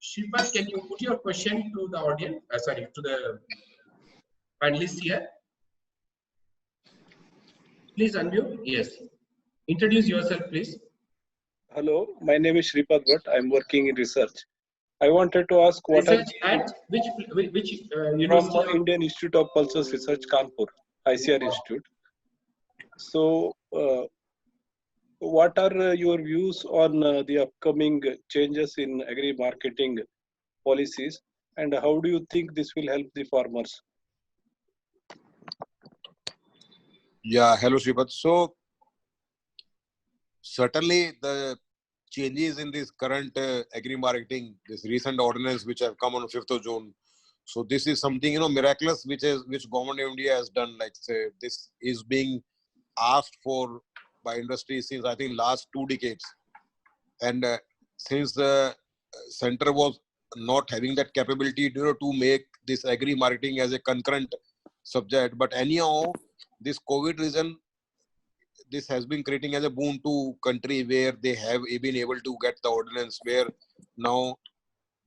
Shripad, can you put your question to the audience? Sorry, to the panelists here. Please unmute. Yes. Introduce yourself, please. Hello, my name is Shripad Bhatt. I'm working in research. I wanted to ask what Research at which from university? Indian Institute of Pulses Research, Kanpur, ICR Institute. So, what are your views on the upcoming changes in agri-marketing policies, and how do you think this will help the farmers? Yeah, hello Shripad. So certainly the changes in this current agri-marketing, this recent ordinance which have come on 5th of June. So this is something, miraculous which government of India has done. Like say, this is being asked for by industry since I think last 2 decades. And since the center was not having that capability, to make this agri-marketing as a concurrent subject, but anyhow, this COVID reason, this has been creating as a boon to country where they have been able to get the ordinance where now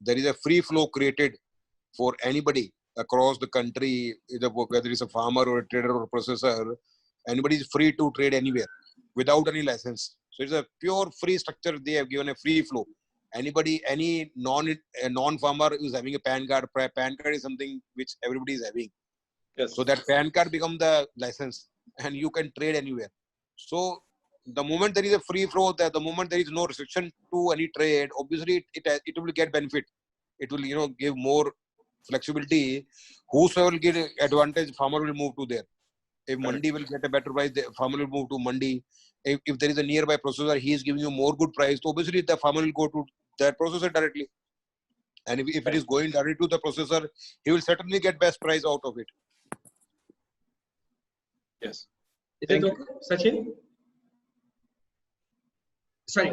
there is a free flow created for anybody across the country, whether it's a farmer or a trader or a processor, anybody is free to trade anywhere without any license. So it's a pure free structure. They have given a free flow. Anybody, any non-farmer who is having a PAN card. PAN card is something which everybody is having. Yes. So that PAN card become the license, and you can trade anywhere. So the moment there is a free flow, the moment there is no restriction to any trade, obviously it will get benefit. It will give more flexibility. Whosoever will get advantage, farmer will move to there. If Mandi will get a better price, the farmer will move to Mandi. If there is a nearby processor, he is giving you more good price. So obviously the farmer will go to that processor directly. And if it is going directly to the processor, he will certainly get best price out of it. Yes. Is it okay, Sachin? Sorry,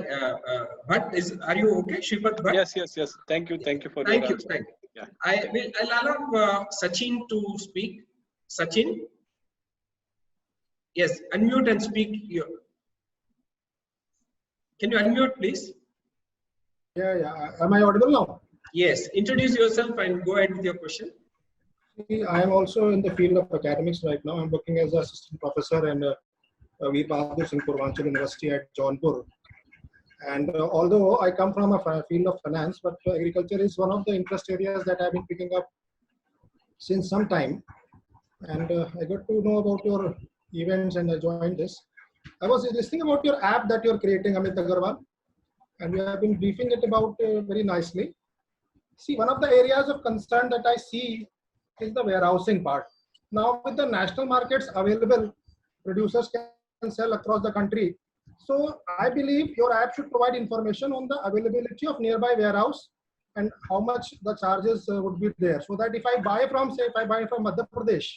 Bhatt, are you okay, Shripad Bhatt? Yes. Thank you for Thank your you. answer. Thank you. Yeah. I'll allow Sachin to speak. Sachin? Yes, unmute and speak. Can you unmute, please? Yeah. Am I audible now? Yes. Introduce yourself and go ahead with your question. I am also in the field of academics right now. I'm working as an assistant professor and Veer Bahadur Singh Purvanchal University at Jaunpur. And although I come from a field of finance, but agriculture is one of the interest areas that I've been picking up since some time. And I got to know about your events and I joined this. I was listening about your app that you're creating, Amit Agarwal, and we have been briefing it about very nicely. See, one of the areas of concern that I see is the warehousing part. Now, with the national markets available, producers can sell across the country. So, I believe your app should provide information on the availability of nearby warehouse and how much the charges would be there. So that if I buy from Madhya Pradesh,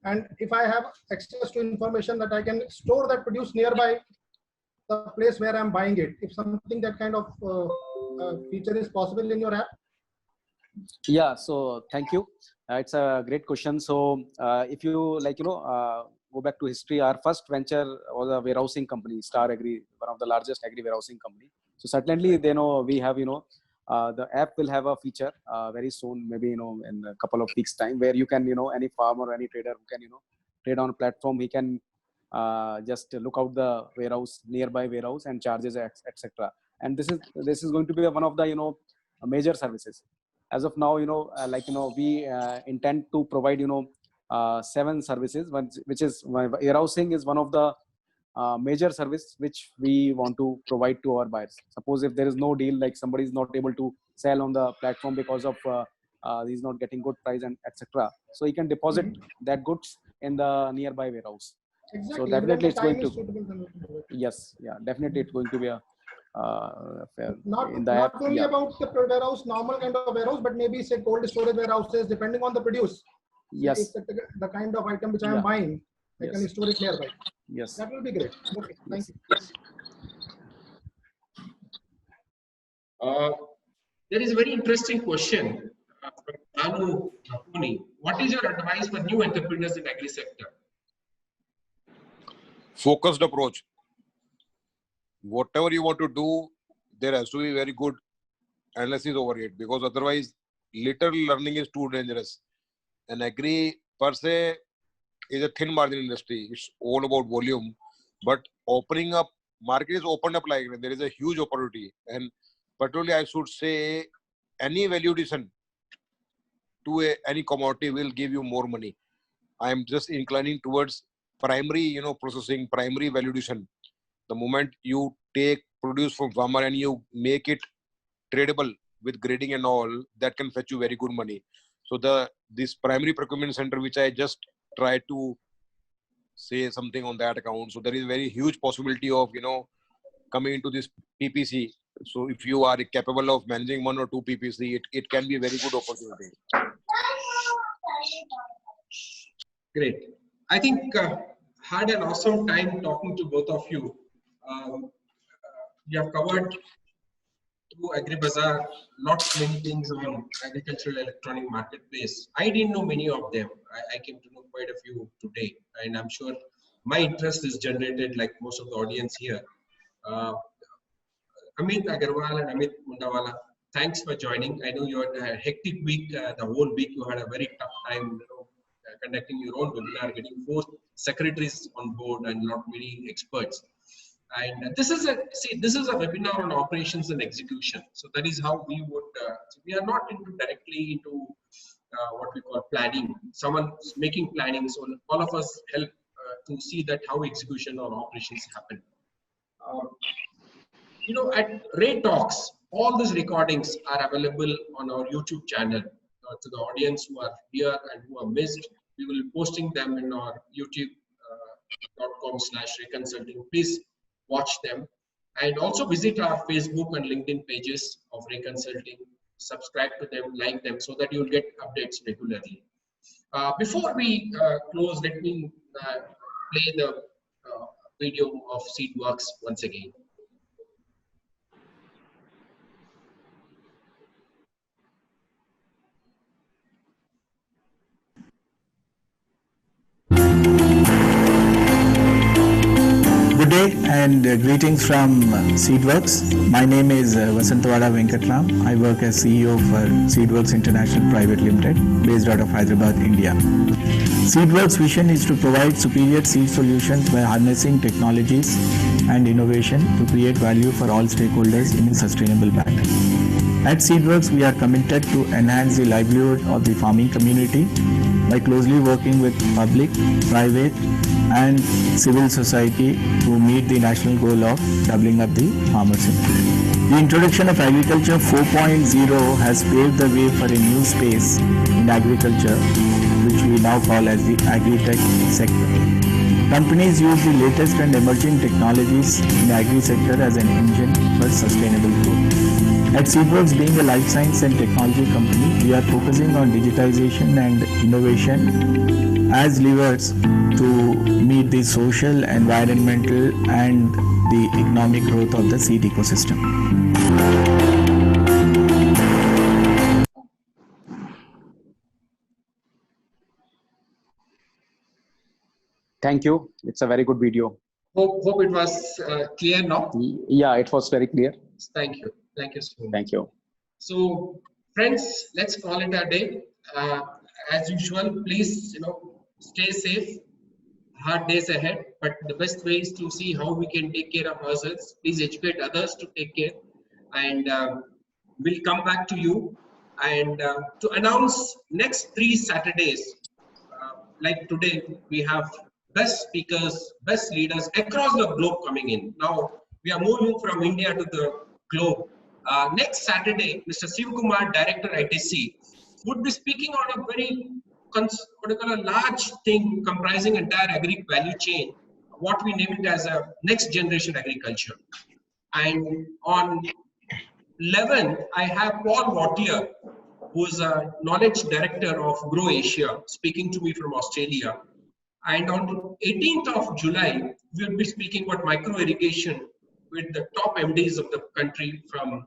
and if I have access to information that I can store that produce nearby the place where I'm buying it, if something that kind of feature is possible in your app. Yeah, so thank you. It's a great question. So if you go back to history, our first venture was a warehousing company, Star Agri, one of the largest agri warehousing company. So certainly, we have, the app will have a feature very soon, maybe, in a couple of weeks time, where you can, any farmer or any trader who can, trade on a platform, he can just look out the warehouse, nearby warehouse, and charges, etc. And this is going to be one of the major services. As of now, we intend to provide 7 services, which is warehousing is one of the major service which we want to provide to our buyers. Suppose if there is no deal, like somebody is not able to sell on the platform because of he's not getting good price and etc. So he can deposit that goods in the nearby warehouse. Exactly. So definitely it's going to, suitable, then we can do it. yes, yeah, definitely it's going to be a Not in the app, only yeah. about the warehouse, normal kind of warehouse, but maybe say cold storage warehouses, depending on the produce. Yes, If the kind of item which I Yeah. am buying, I Yes. can store it nearby. yes. That will be great. Okay, thank you. There is a very interesting question from Anu Puni. What is your advice for new entrepreneurs in agri sector? Focused approach. Whatever you want to do, there has to be very good analysis over it, because otherwise little learning is too dangerous. And agri per se is a thin margin industry. It's all about volume, but opening up, market is opened up, like there is a huge opportunity. And particularly I should say, any value addition to any commodity will give you more money. I am just inclining towards primary, processing, primary value addition. The moment you take produce from farmer and you make it tradable with grading and all, that can fetch you very good money. So this primary procurement center, which I just tried to say something on that account. So there is very huge possibility of coming into this PPC. So if you are capable of managing 1 or 2 PPC, it can be a very good opportunity. Great. I think had an awesome time talking to both of you. You have covered through AgriBazaar lots many things on agricultural electronic marketplace. I didn't know many of them. I came to know quite a few today, and I'm sure my interest is generated like most of the audience here. Amit Agarwal and Amit Mundawala, thanks for joining. I know you had a hectic week. The whole week you had a very tough time, conducting your own webinar, getting 4 secretaries on board and not many experts. And this is a webinar on operations and execution. So that is how we would. We are not directly into what we call planning. Someone's making planning, so all of us help to see that how execution or operations happen. At Ray Talks, all these recordings are available on our YouTube channel. To the audience who are here and who are missed, we will be posting them in our youtube.com/rayconsulting. Please watch them, and also visit our Facebook and LinkedIn pages of Ray Consulting. Subscribe to them, like them, so that you'll get updates regularly. Before we close, let me play the video of Seedworks once again. Good day and greetings from Seedworks. My name is Vasantawada Venkatram. I work as CEO for Seedworks International Private Limited, based out of Hyderabad, India. Seedworks' vision is to provide superior seed solutions by harnessing technologies and innovation to create value for all stakeholders in a sustainable manner. At Seedworks, we are committed to enhance the livelihood of the farming community by closely working with public, private, and civil society to meet the national goal of doubling up the farmers' income. The introduction of Agriculture 4.0 has paved the way for a new space in agriculture, which we now call as the agri-tech sector. Companies use the latest and emerging technologies in the agri sector as an engine for sustainable growth. At Seedworks, being a life science and technology company, we are focusing on digitization and innovation as levers to meet the social, environmental, and the economic growth of the seed ecosystem. Thank you. It's a very good video. Hope it was clear now. Yeah, it was very clear. Thank you. Thank you so much. Thank you. So, friends, let's call it a day. As usual, please, stay safe. Hard days ahead. but the best way is to see how we can take care of ourselves. Please educate others to take care, and we'll come back to you and to announce next 3 Saturdays. Like today, we have best speakers, best leaders across the globe coming in. Now we are moving from India to the globe. Next Saturday, Mr. Sivakumar, Director ITC, would be speaking on a very large thing comprising entire agri value chain, what we name it as a next generation agriculture. And on 11, I have Paul Wattier, who is a knowledge director of Grow Asia, speaking to me from Australia. And on 18th of July, we'll be speaking about micro irrigation with the top MDs of the country from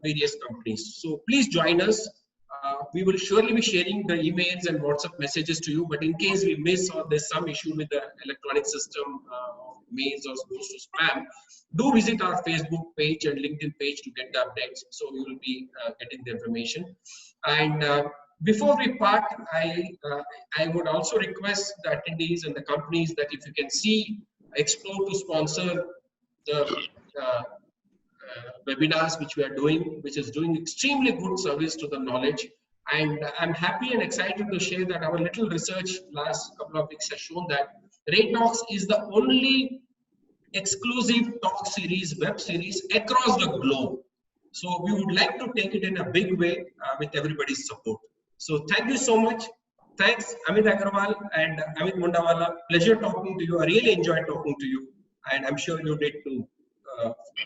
various companies. So please join us. We will surely be sharing the emails and WhatsApp messages to you, but in case we miss or there's some issue with the electronic system, mails or goes to spam, do visit our Facebook page and LinkedIn page to get the updates. So you will be getting the information. And before we part, I would also request the attendees and the companies that if you can see, explore to sponsor the webinars which we are doing, which is doing extremely good service to the knowledge. And I'm happy and excited to share that our little research last couple of weeks has shown that Ray Talks is the only exclusive talk series, web series across the globe. So we would like to take it in a big way with everybody's support. So thank you so much. Thanks, Amit Agrawal and Amit Mundawala. Pleasure talking to you. I really enjoyed talking to you. And I'm sure you did too,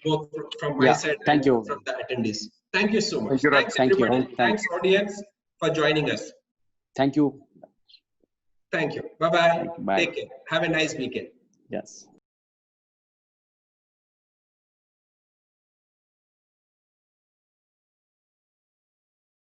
both from my side thank and you. from the attendees. Thank you so much. Thank you, Thanks, thank you. everybody. Thanks, audience, for joining us. Thank you. Thank you. Bye-bye. Bye. Take care. Have a nice weekend. Yes.